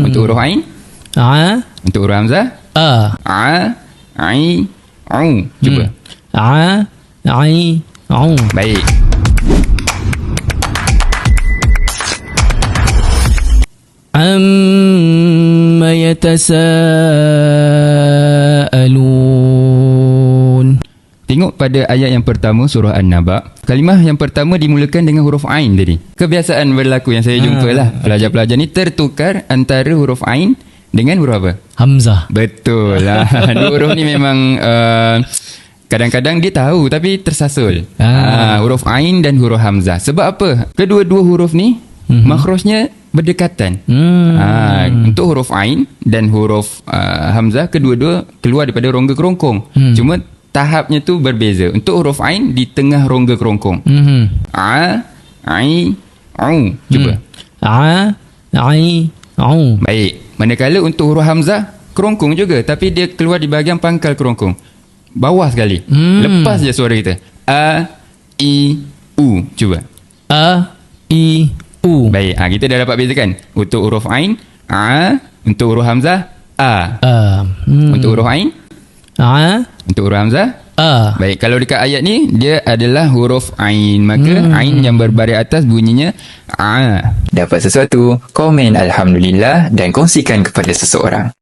Untuk huruf ain. A. Untuk huruf hamzah. A. Ai, au. Cuba. A. Ai. Au. Baik. Amma yatasaalun. Tengok pada ayat yang pertama surah An-Naba. Kalimah yang pertama dimulakan dengan huruf ain tadi. Kebiasaan berlaku yang saya jumpa lah. Pelajar-pelajar ni tertukar antara huruf ain dengan huruf apa? Hamzah. Betul lah. Dua huruf ni memang kadang-kadang dia tahu tapi tersasul. Huruf ain dan huruf hamzah. Sebab apa? Kedua-dua huruf ni makhrajnya berdekatan. Untuk huruf ain dan huruf hamzah, kedua-dua keluar daripada rongga kerongkong. Cuma tahapnya tu berbeza. Untuk huruf ain di tengah rongga kerongkong. A, ai, au. Cuba. A, ai, au. Baik. Manakala untuk huruf hamzah kerongkong juga, tapi dia keluar di bahagian pangkal kerongkong. Bawah sekali. Lepas je suara kita. A, i, u. Cuba. A, i, u. Baik. Kita dah dapat bezakan. Untuk huruf ain, a. Untuk huruf hamzah, a. Untuk huruf ain, A. untuk huruf hamzah, A. baik, kalau dekat ayat ni dia adalah huruf ain, maka ain yang berbaris atas bunyinya a. Dapat sesuatu? Komen Alhamdulillah dan kongsikan kepada seseorang.